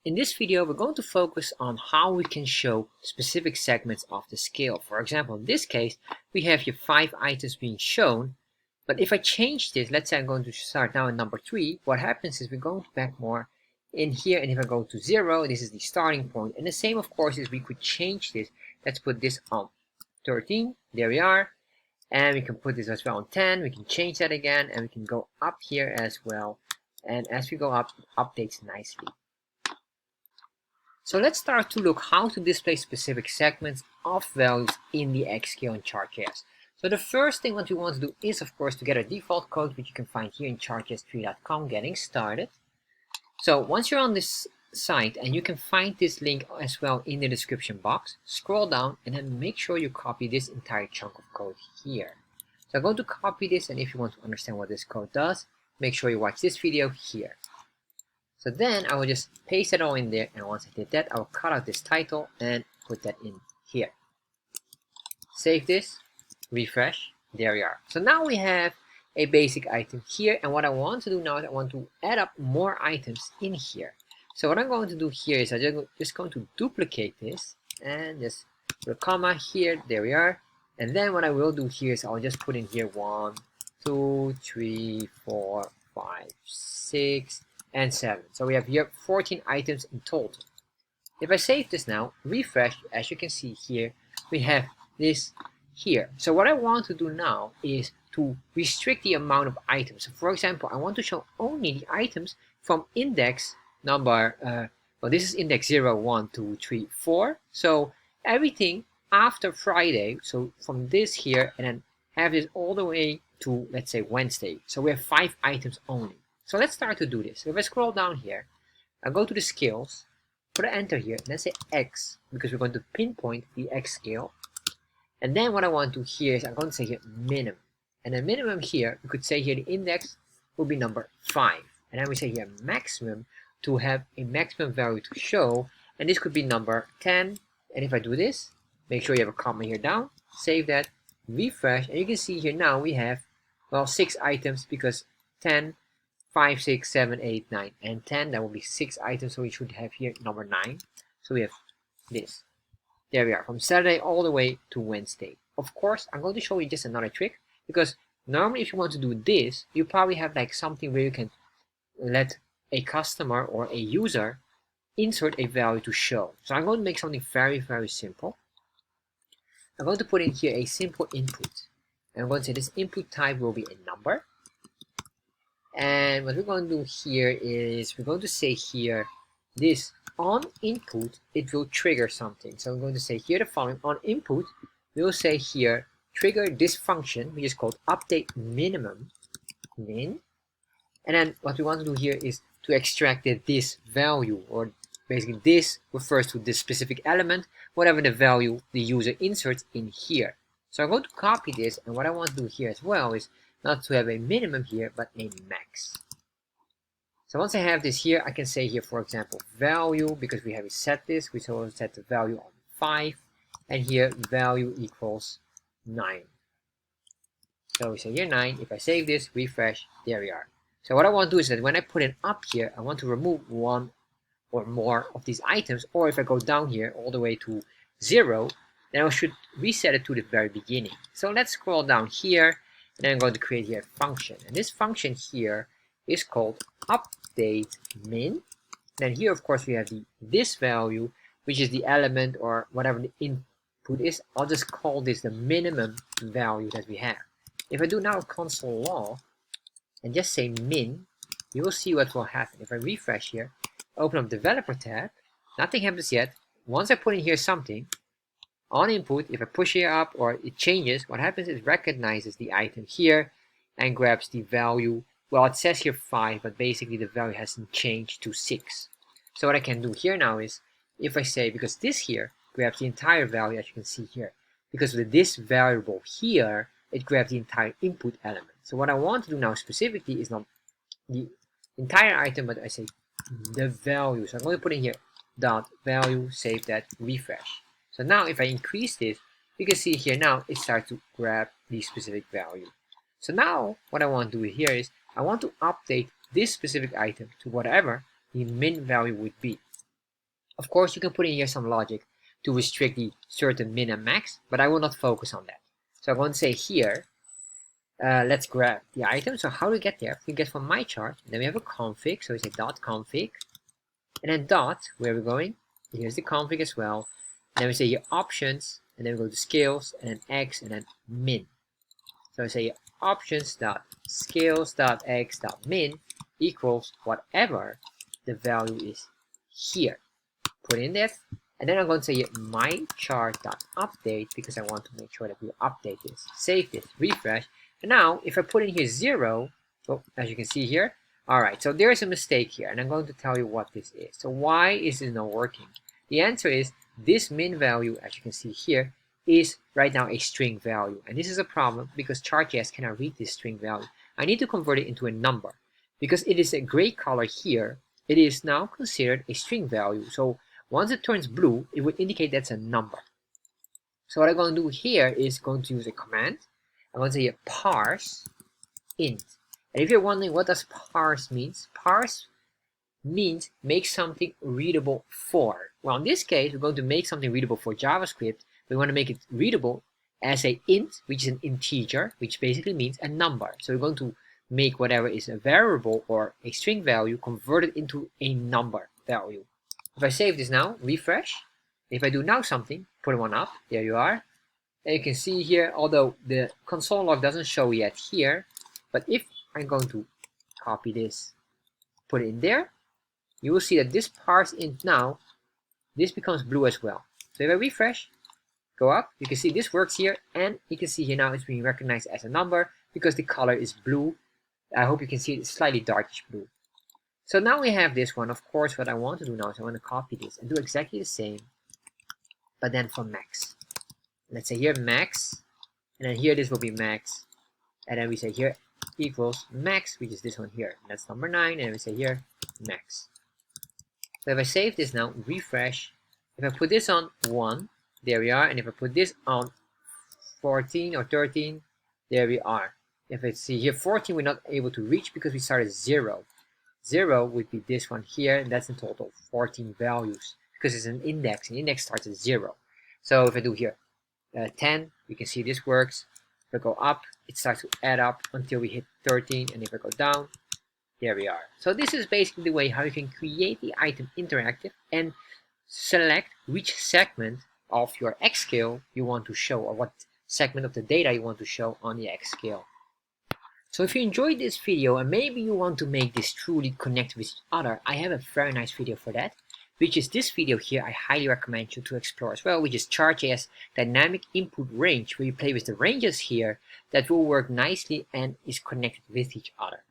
In this video, we're going to focus on how we can show specific segments of the scale. For example, in this case, we have here 5 items being shown. But if I change this, let's say I'm going to start now in number 3, what happens is we're going back more in here, and if I go to 0, this is the starting point. And the same, of course, is we could change this. Let's put this on 13. There we are. And we can put this as well on 10. We can change that again, and we can go up here as well. And as we go up, it updates nicely. So let's start to look how to display specific segments of values in the X scale in Chartjs. So the first thing what we want to do is, of course, to get a default code, which you can find here in chartjs3.com, getting started. So once you're on this site, and you can find this link as well in the description box, scroll down and then make sure you copy this entire chunk of code here. So I'm going to copy this, and if you want to understand what this code does, make sure you watch this video here. So then I will just paste it all in there, and once I did that, I will cut out this title and put that in here. Save this, refresh, there we are. So now we have a basic item here, and what I want to do now is I want to add up more items in here. So what I'm going to do here is I'm just going to duplicate this and just put a comma here, there we are. And then what I will do here is I'll just put in here 1, 2, 3, 4, 5, 6, and 7. So we have here 14 items in total. If I save this now, refresh, as you can see here, we have this here. So what I want to do now is to restrict the amount of items. So for example, I want to show only the items from index number, well, this is index 0, 1, 2, 3, 4. So everything after Friday, so from this here, and then have this all the way to, let's say, Wednesday. So we have 5 items only. So let's start to do this. So if I scroll down here, I go to the scales, put an enter here, and then say X, because we're going to pinpoint the X scale. And then what I want to here is I'm going to say here minimum. And the minimum here, we could say here the index will be number 5. And then we say here maximum to have a maximum value to show. And this could be number 10. And if I do this, make sure you have a comma here down, save that, refresh. And you can see here now we have, well, 6 items because 10, 5, 6, 7, 8, 9, and 10. That will be 6 items, so we should have here number 9. So we have this. There we are, from Saturday all the way to Wednesday. Of course, I'm going to show you just another trick, because normally if you want to do this, you probably have like something where you can let a customer or a user insert a value to show. So I'm going to make something very, very simple. I'm going to put in here a simple input. And I'm going to say this input type will be a number. And what we're going to do here is we're going to say here this on input, it will trigger something. So I'm going to say here the following. On input, we will say here trigger this function, which is called update minimum min. And then what we want to do here is to extract this value, or basically this refers to this specific element, whatever the value the user inserts in here. So I'm going to copy this, and what I want to do here as well is not to have a minimum here, but a max. So once I have this here, I can say here, for example, value, because we have set this, we will set the value on 5, and here value equals 9. So we say here 9. If I save this, refresh, there we are. So what I want to do is that when I put it up here, I want to remove 1 or more of these items, or if I go down here all the way to 0, then I should reset it to the very beginning. So let's scroll down here, and then I'm going to create here a function. And this function here is called update min. Then here, of course, we have this value, which is the element or whatever the input is. I'll just call this the minimum value that we have. If I do now console log and just say min, you will see what will happen. If I refresh here, open up developer tab, nothing happens yet. Once I put in here something, on input, if I push here up or it changes, what happens is it recognizes the item here and grabs the value. Well, it says here 5, but basically the value hasn't changed to 6. So what I can do here now is, if I say, because this here grabs the entire value, as you can see here, because with this variable here, it grabs the entire input element. So what I want to do now specifically is not the entire item, but I say the value. So I'm going to put in here dot value, save that, refresh. So now if I increase this, you can see here now it starts to grab the specific value. So now what I want to do here is I want to update this specific item to whatever the min value would be. Of course, you can put in here some logic to restrict the certain min and max, but I will not focus on that. So I'm going to say here, let's grab the item. So how do we get there? We get from my chart, then we have a config, so we say dot config, and then dot, where are we going? Here's the config as well. And then we say here options, and then we go to scales, and then x, and then min. So I say options dot scales dot x dot min equals whatever the value is here. Put in this, and then I'm going to say my chart dot update because I want to make sure that we update this. Save this, refresh, and now if I put in here 0, oh, as you can see here, all right, so there is a mistake here, and I'm going to tell you what this is. So why is it not working? The answer is this min value, as you can see here, is right now a string value, and this is a problem because Chartjs cannot read this string value. I need to convert it into a number. Because it is a gray color here, it is now considered a string value. So once it turns blue, it would indicate that's a number. So what I'm going to do here is going to use a command. I'm going to say parse int. And if you're wondering what does parse means, parse means make something readable for. Well, in this case, we're going to make something readable for JavaScript. We want to make it readable as a int, which is an integer, which basically means a number. So we're going to make whatever is a variable or a string value, convert it into a number value. If I save this now, refresh. If I do now something, put one up, there you are. And you can see here, although the console log doesn't show yet here, but if I'm going to copy this, put it in there, you will see that this parse int now, this becomes blue as well. So if I refresh, go up, you can see this works here, and you can see here now it's being recognized as a number because the color is blue. I hope you can see it's slightly darkish blue. So now we have this one. Of course, what I want to do now is I want to copy this and do exactly the same, but then for max. Let's say here max, and then here this will be max, and then we say here equals max, which is this one here. That's number 9, and we say here max. So if I save this now, refresh, if I put this on 1, there we are, and if I put this on 14 or 13, there we are. If I see here 14, we're not able to reach because we started 0. 0 would be this one here, and that's in total 14 values because it's an index. An index starts at 0. So if I do here 10, we can see this works. If I go up, it starts to add up until we hit 13, and if I go down, there we are. So this is basically the way how you can create the item interactive and select which segment of your X scale you want to show, or what segment of the data you want to show on the X scale. So if you enjoyed this video and maybe you want to make this truly connect with each other, I have a very nice video for that, which is this video here. I highly recommend you to explore as well, which is Chartjs dynamic input range, where you play with the ranges here that will work nicely and is connected with each other.